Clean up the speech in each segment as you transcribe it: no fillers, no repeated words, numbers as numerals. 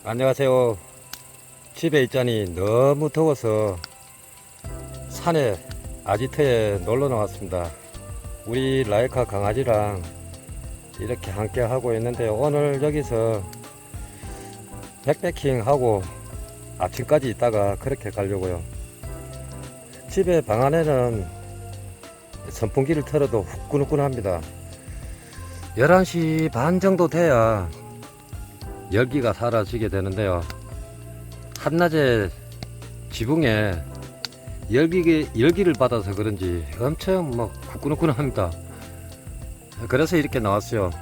안녕하세요. 집에 있자니 너무 더워서 산에 아지트에 놀러 나왔습니다. 우리 라이카 강아지랑 이렇게 함께 하고 있는데 오늘 여기서 백패킹 하고 아침까지 있다가 그렇게 가려고요. 집에 방 안에는 선풍기를 틀어도 후끈후끈합니다. 11시 반 정도 돼야 열기가 사라지게 되는데요. 한낮에 지붕에 열기를 받아서 그런지 엄청 후끈후끈합니다. 그래서 이렇게 나왔어요.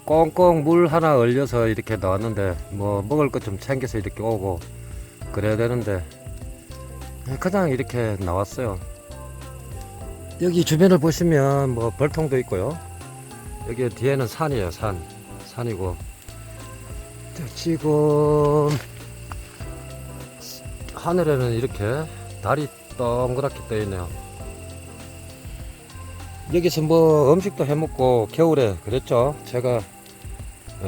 꽁꽁 물 하나 얼려서 이렇게 나왔는데 먹을 것 좀 챙겨서 이렇게 오고 그래야 되는데 그냥 이렇게 나왔어요. 여기 주변을 보시면 벌통도 있고요. 여기 뒤에는 산이에요. 산이고 지금 하늘에는 이렇게 달이 동그랗게 떠 있네요. 여기서 음식도 해 먹고 겨울에 그랬죠. 제가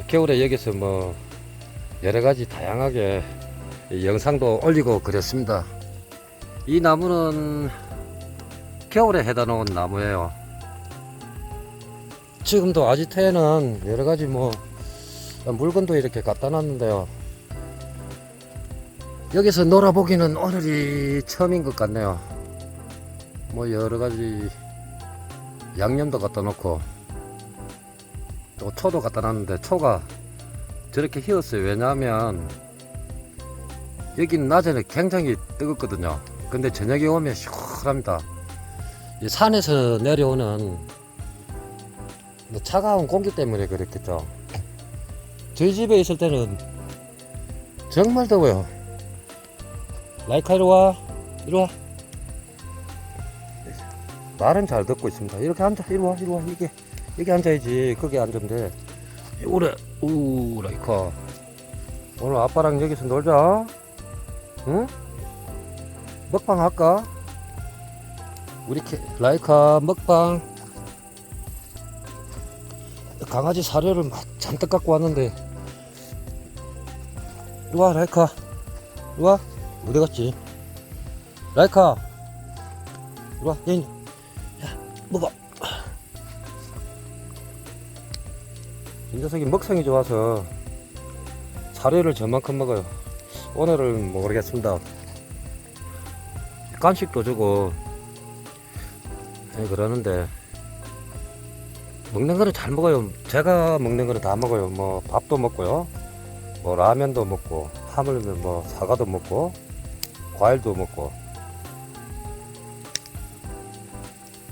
겨울에 여기서 여러 가지 다양하게 영상도 올리고 그랬습니다. 이 나무는 겨울에 해다 놓은 나무예요. 지금도 아지트에는 여러 가지 물건도 이렇게 갖다 놨는데요. 여기서 놀아보기는 오늘이 처음인 것 같네요. 여러 가지 양념도 갖다 놓고 또 초도 갖다 놨는데 초가 저렇게 휘었어요. 왜냐하면 여기는 낮에는 굉장히 뜨겁거든요. 근데 저녁에 오면 시원합니다. 이 산에서 내려오는 차가운 공기 때문에 그렇겠죠. 저희 집에 있을 때는 정말 더워요. 라이카 이리와. 말은 잘 듣고 있습니다. 이렇게 앉아. 이리와. 여기 앉아야지. 거기 앉으면 돼. 오래. 라이카 오늘 아빠랑 여기서 놀자. 응? 먹방 할까? 우리 라이카 먹방. 강아지 사료를 잔뜩 갖고 왔는데 이리와 라이카. 이리와. 어디 갔지? 라이카 이리와. 야 먹어. 이 녀석이 먹성이 좋아서 사료를 저만큼 먹어요. 오늘은 모르겠습니다. 간식도 주고 그러는데 먹는 거는 잘 먹어요. 제가 먹는 거는 다 먹어요. 밥도 먹고요. 라면도 먹고 하물며 사과도 먹고 과일도 먹고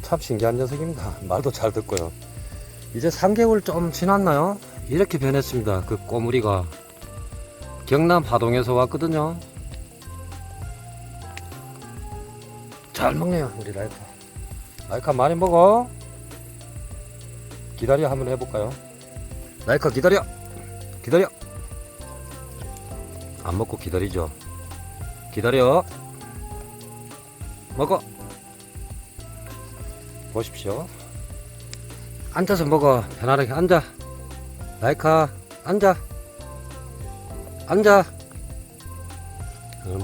참 신기한 녀석입니다. 말도 잘 듣고요. 이제 3개월 좀 지났나요? 이렇게 변했습니다. 그 꼬물이가 경남 하동에서 왔거든요. 잘 먹네요. 우리 라이카 많이 먹어. 기다려. 한번 해볼까요? 라이카 기다려. 안 먹고 기다리죠. 기다려. 먹어. 보십시오. 앉아서 먹어. 편안하게 앉아. 라이카 앉아.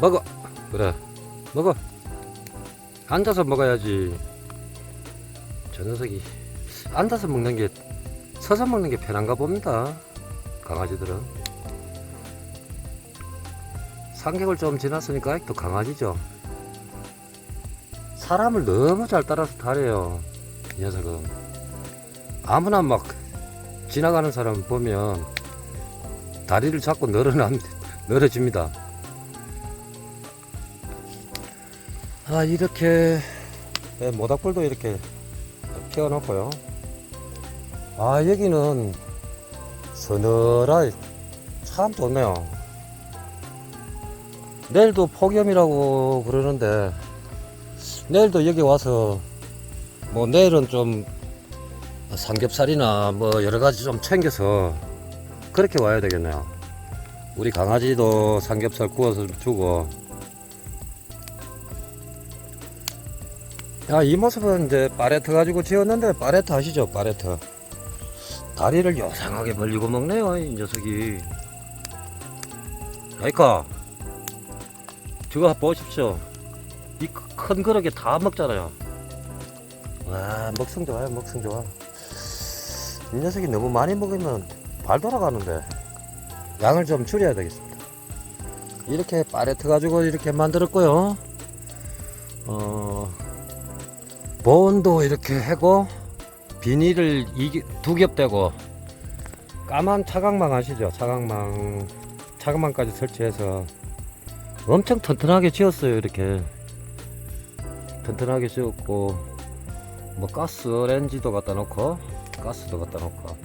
먹어. 그래 먹어. 앉아서 먹어야지. 저 녀석이 앉아서 먹는 게 서서 먹는 게 편한가 봅니다. 강아지들은 3개월 좀 지났으니까 아직도 강아지죠. 사람을 너무 잘 따라서 다녀요. 이 녀석은 아무나 지나가는 사람 보면 다리를 잡고 늘어집니다. 이렇게 모닥불도 이렇게 켜놓고요. 여기는 서늘하게 참 좋네요. 내일도 폭염이라고 그러는데 내일도 여기 와서 내일은 좀 삼겹살이나 여러가지 좀 챙겨서 그렇게 와야 되겠네요. 우리 강아지도 삼겹살 구워서 주고. 이 모습은 이제 파레트 가지고 지었는데, 파레트 아시죠? 파레트. 다리를 요상하게 벌리고 먹네요, 이 녀석이. 그러니까 저거 보십시오. 이 큰 그릇에 다 먹잖아요. 와, 먹성 좋아요, 먹성 좋아. 이 녀석이 너무 많이 먹으면 발 돌아가는데 양을 좀 줄여야 되겠습니다. 이렇게 파레트 가지고 이렇게 만들었고요. 보온도 이렇게 하고 비닐을 두 겹 떼고 까만 차광망 아시죠? 차광망까지 설치해서 엄청 튼튼하게 지었어요. 이렇게 튼튼하게 지었고 뭐 가스 렌지도 갖다 놓고 가스도 갖다 놓고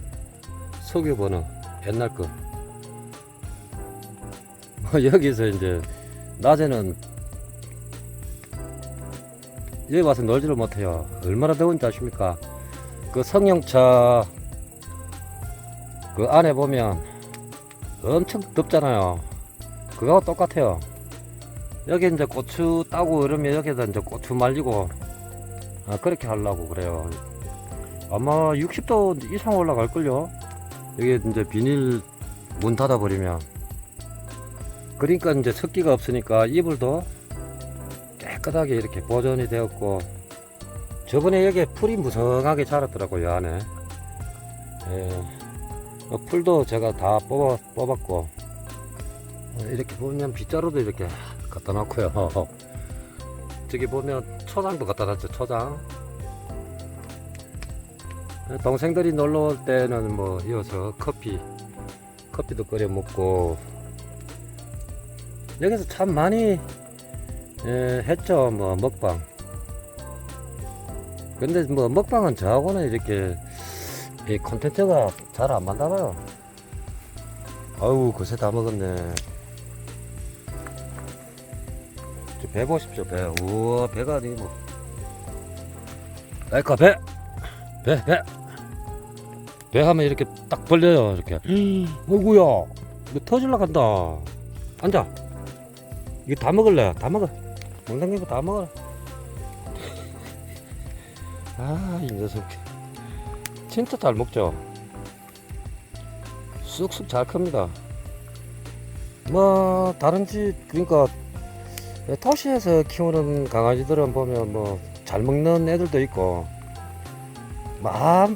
석유 버너 옛날 거 여기서 이제 낮에는 여기 와서 놀지를 못해요. 얼마나 더운지 아십니까? 그 성형차 그 안에 보면 엄청 덥잖아요. 그거하고 똑같아요. 여기 이제 고추 따고 이러면 여기다 이제 고추 말리고 그렇게 하려고 그래요. 아마 60도 이상 올라갈걸요. 여기 이제 비닐 문 닫아 버리면. 그러니까 이제 습기가 없으니까 이불도 깨끗하게 이렇게 보존이 되었고, 저번에 여기에 풀이 무성하게 자랐더라고요, 안에. 예. 풀도 제가 다 뽑았고, 이렇게 보면 빗자루도 이렇게 갖다 놓고요. 저기 보면 초장도 갖다 놨죠, 초장. 동생들이 놀러 올 때는 뭐 이어서 커피도 끓여 먹고, 여기서 참 많이 했죠, 뭐 먹방. 근데 뭐 먹방은 저하고는 이렇게 이 콘텐츠가 잘 안 맞나봐요. 아우, 그새 다 먹었네. 배 보십시오, 배. 우와, 배가 아니고 뭐. 아이까 배 하면 이렇게 딱 벌려요, 이렇게. 어구야, 이거 터질라 간다. 앉아. 이거 다 먹을래? 다 먹어. 먹는 거 다 먹어라. 아, 이 녀석 진짜 잘 먹죠. 쑥쑥 잘 큽니다. 뭐 다른 집, 그러니까 도시에서 키우는 강아지들은 보면 뭐 잘 먹는 애들도 있고, 막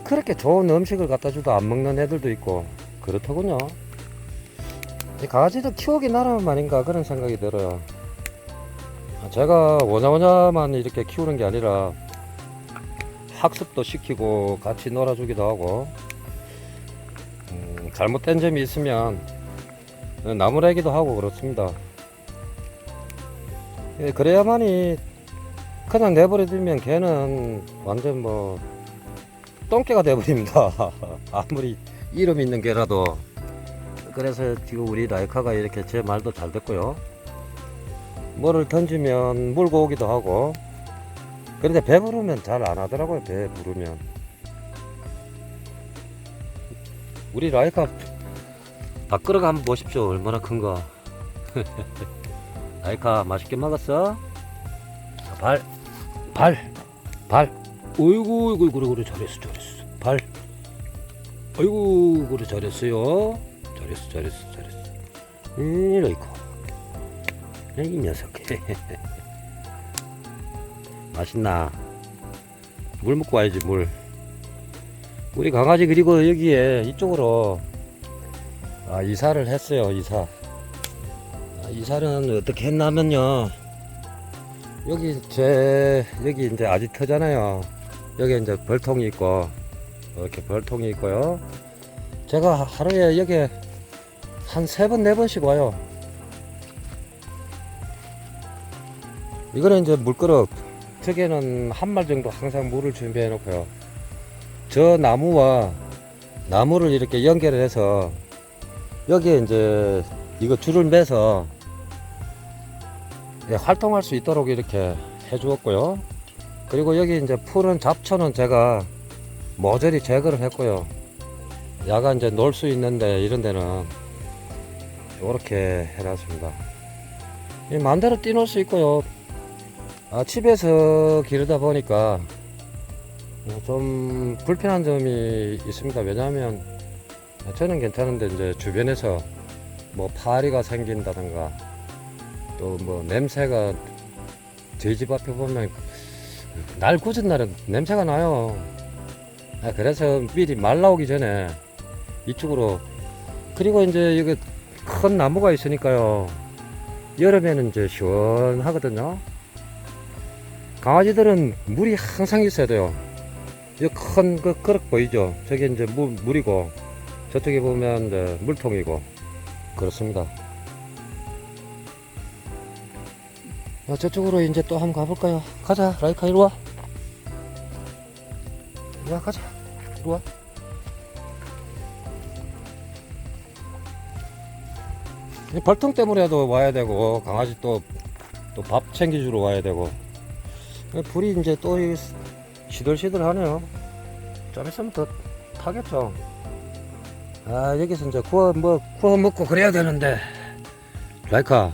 그렇게 좋은 음식을 갖다 줘도 안 먹는 애들도 있고 그렇더군요. 이 강아지도 키우기 나름 아닌가 그런 생각이 들어요. 제가 오냐오냐만 이렇게 키우는 게 아니라 학습도 시키고 같이 놀아주기도 하고, 잘못된 점이 있으면 나무래기도 하고 그렇습니다. 그래야만이 그냥 내버려두면 걔는 완전 뭐 똥개가 돼버립니다. 아무리 이름 있는 개라도. 그래서 지금 우리 라이카가 이렇게 제 말도 잘 듣고요. 뭐를 던지면 물고 오기도 하고. 그런데 배부르면 잘 안 하더라고요. 배부르면. 우리 라이카 밥그릇 한번 보십시오. 얼마나 큰가. 라이카 맛있게 먹었어? 발. 어이구, 그래, 잘했어. 발. 어이구, 그래, 잘했어요. 잘했어. 라이카. 이 녀석. 맛있나? 물 먹고 와야지, 물. 우리 강아지, 그리고 여기에 이쪽으로 이사를 했어요. 이사는 어떻게 했냐면요, 여기 이제 아지트잖아요. 여기 이제 벌통이 있고, 이렇게 벌통이 있고요. 제가 하루에 여기 한 3번 4번씩 와요. 이거는 이제 물그릇, 저기에는 한 말 정도 항상 물을 준비해 놓고요. 저 나무를 이렇게 연결을 해서 여기에 이제 이거 줄을 매서 활동할 수 있도록 이렇게 해 주었고요. 그리고 여기 이제 푸른 잡초는 제가 모조리 제거를 했고요. 야간 이제 놀 수 있는데 이런 데는 이렇게 해놨습니다. 마음대로 뛰놀 수 있고요. 집에서 기르다 보니까 좀 불편한 점이 있습니다. 왜냐하면 저는 괜찮은데 이제 주변에서 뭐 파리가 생긴다든가 또 뭐 냄새가 저희 집 앞에 보면 날 굳은 날은 냄새가 나요. 그래서 미리 말 나오기 전에 이쪽으로, 그리고 이제 여기 큰 나무가 있으니까요, 여름에는 이제 시원하거든요. 강아지들은 물이 항상 있어야 돼요. 여기 큰 그 그릇 보이죠? 저게 이제 물이고, 저쪽에 보면 이제 물통이고, 그렇습니다. 저쪽으로 이제 또 한번 가볼까요? 가자, 라이카, 이리 와. 이리 와, 가자. 이리 와. 이 벌통 때문에도 와야 되고, 강아지 또 밥 챙겨주러 와야 되고, 불이 이제 또 시들시들 하네요. 좀 있으면 더 타겠죠. 여기서 이제 구워 먹고 그래야 되는데, 라이카,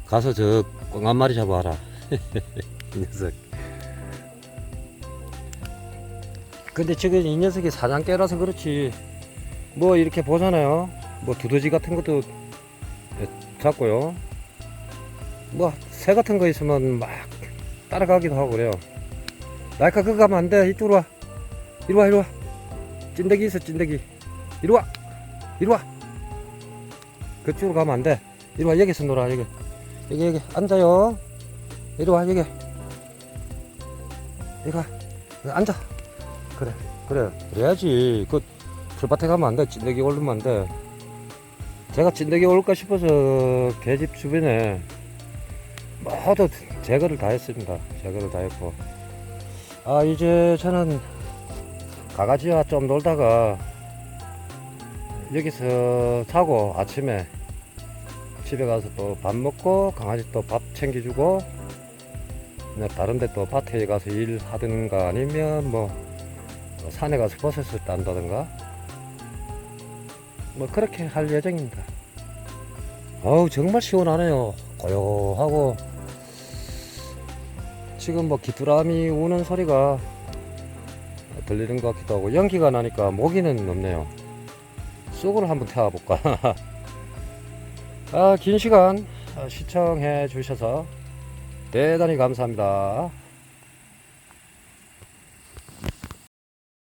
가서 저 꽝 한 마리 잡아와라. 이 녀석. 근데 지금 이 녀석이 사냥개라서 그렇지, 뭐 이렇게 보잖아요. 뭐 두더지 같은 것도 잡고요. 뭐 새 같은 거 있으면 막 따라가기도 하고 그래요. 라이카, 그거 가면 안 돼. 이쪽으로 와. 이리 와, 이리 와. 찐득이 있어, 찐득이. 이리 와. 이리 와. 그쪽으로 가면 안 돼. 이리 와, 여기서 놀아, 여기. 여기 앉아요. 이리 와, 여기. 이리 와. 여기 앉아. 그래, 그래야지. 그 풀밭에 가면 안 돼. 찐득이 오르면 안 돼. 제가 찐득이 올까 싶어서 개집 주변에 모두 제거를 다 했습니다. 제거를 다 했고, 이제 저는 강아지와 좀 놀다가 여기서 자고 아침에 집에 가서 또 밥 먹고 강아지 또 밥 챙겨주고, 다른 데 또 밭에 가서 일하든가 아니면 뭐 산에 가서 버섯을 딴다든가 뭐 그렇게 할 예정입니다. 정말 시원하네요. 고요하고, 지금 뭐 귀뚜라미 우는 소리가 들리는 것 같기도 하고, 연기가 나니까 모기는 없네요. 쑥을 한번 태워볼까. 긴 시간 시청해 주셔서 대단히 감사합니다.